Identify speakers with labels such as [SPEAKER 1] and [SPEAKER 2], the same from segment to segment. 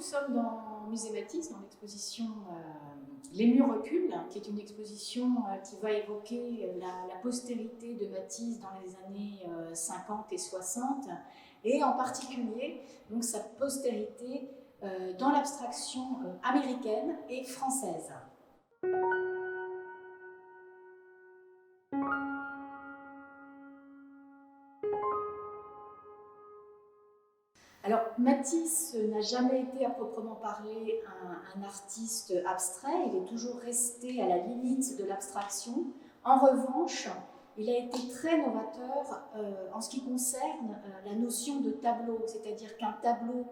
[SPEAKER 1] sommes dans Musée Matisse, dans l'exposition Les murs reculent, qui est une exposition qui va évoquer la postérité de Matisse dans les années 50 et 60, et en particulier donc, sa postérité dans l'abstraction américaine et française. Alors, Matisse n'a jamais été à proprement parler un artiste abstrait, il est toujours resté à la limite de l'abstraction. En revanche, il a été très novateur en ce qui concerne la notion de tableau, c'est-à-dire qu'un tableau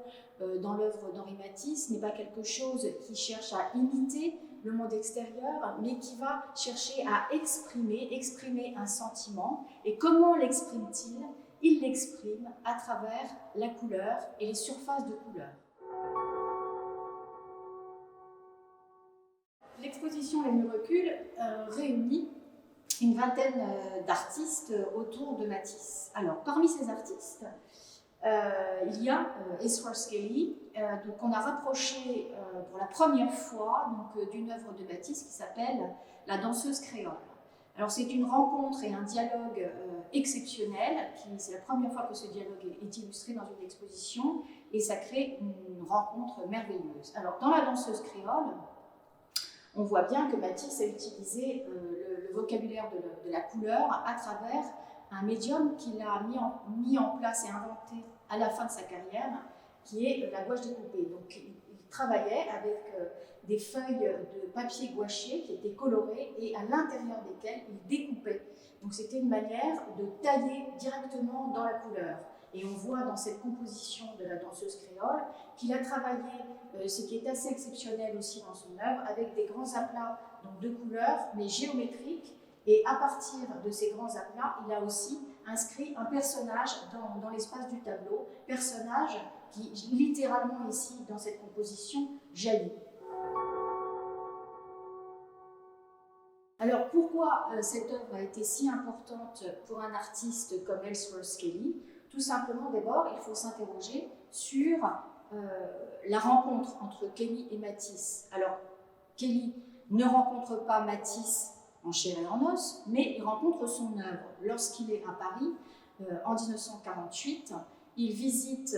[SPEAKER 1] dans l'œuvre d'Henri Matisse n'est pas quelque chose qui cherche à imiter le monde extérieur, mais qui va chercher à exprimer un sentiment. Et comment l'exprime-t-il ? Il l'exprime à travers la couleur et les surfaces de couleur. L'exposition Les murs reculent réunit une vingtaine d'artistes autour de Matisse. Alors, parmi ces artistes, il y a Ezra Skelly, qu'on a rapproché pour la première fois d'une œuvre de Matisse qui s'appelle La danseuse créole. Alors c'est une rencontre et un dialogue exceptionnel, c'est la première fois que ce dialogue est illustré dans une exposition, et ça crée une rencontre merveilleuse. Alors dans La danseuse créole, on voit bien que Matisse a utilisé le vocabulaire de la couleur à travers un médium qu'il a mis en place et inventé à la fin de sa carrière, qui est la gouache découpée. Donc il travaillait avec des feuilles de papier gouaché qui étaient colorées et à l'intérieur desquelles il découpait. Donc c'était une manière de tailler directement dans la couleur. Et on voit dans cette composition de La danseuse créole qu'il a travaillé, ce qui est assez exceptionnel aussi dans son œuvre, avec des grands aplats donc de couleurs, mais géométriques. Et à partir de ces grands aplats, il a aussi inscrit un personnage dans l'espace du tableau, personnage qui littéralement ici, dans cette composition, jaillit. Alors pourquoi cette œuvre a été si importante pour un artiste comme Ezra Skelly? Tout simplement, d'abord, il faut s'interroger sur la rencontre entre Kelly et Matisse. Alors, Kelly ne rencontre pas Matisse en chair et en os, mais il rencontre son œuvre. Lorsqu'il est à Paris, en 1948, il visite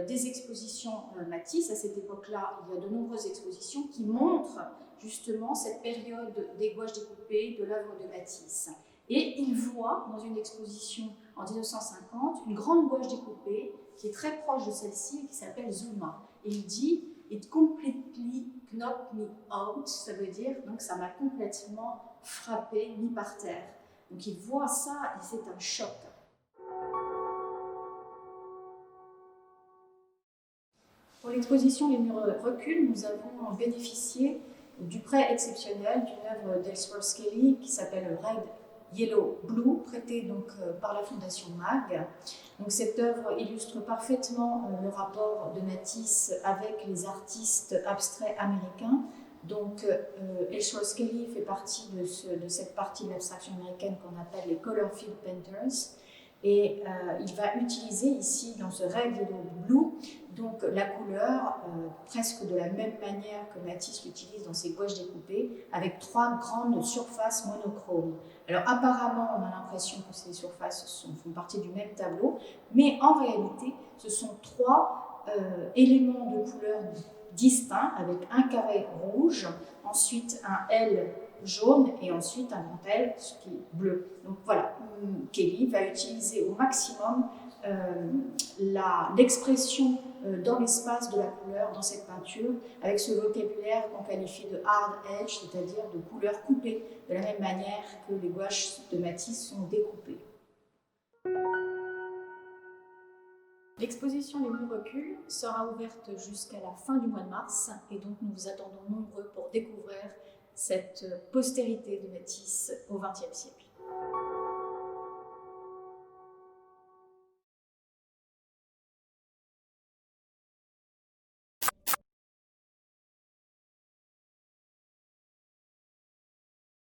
[SPEAKER 1] des expositions Matisse. À cette époque-là, il y a de nombreuses expositions qui montrent justement cette période des gouaches découpées de l'œuvre de Matisse. Et il voit dans une exposition en 1950 une grande gouache découpée qui est très proche de celle-ci et qui s'appelle Zuma. Et il dit « It completely knocked me out », ça veut dire donc ça m'a complètement frappé, mis par terre. Donc il voit ça et c'est un choc. Pour l'exposition Les murs reculent, nous avons bénéficié du prêt exceptionnel d'une œuvre d'Ezra Skelly qui s'appelle Red, Yellow, Blue, prêtée donc par la Fondation MAG. Donc cette œuvre illustre parfaitement le rapport de Matisse avec les artistes abstraits américains. Donc Ezra Skelly fait partie de cette partie de l'abstraction américaine qu'on appelle les Color Field Painters. Et il va utiliser ici, dans ce Red, Yellow, Blue, donc la couleur presque de la même manière que Matisse l'utilise dans ses gouaches découpées, avec trois grandes surfaces monochromes. Alors apparemment, on a l'impression que ces surfaces font partie du même tableau, mais en réalité, ce sont trois éléments de couleur distincts, avec un carré rouge, ensuite un L jaune et ensuite un grand L qui est bleu. Donc voilà, Kelly va utiliser au maximum l'expression dans l'espace de la couleur dans cette peinture avec ce vocabulaire qu'on qualifie de hard edge, c'est-à-dire de couleur coupée, de la même manière que les gouaches de Matisse sont découpées. L'exposition Les murs reculent sera ouverte jusqu'à la fin du mois de mars et donc nous vous attendons nombreux pour découvrir cette postérité de Matisse au XXe siècle.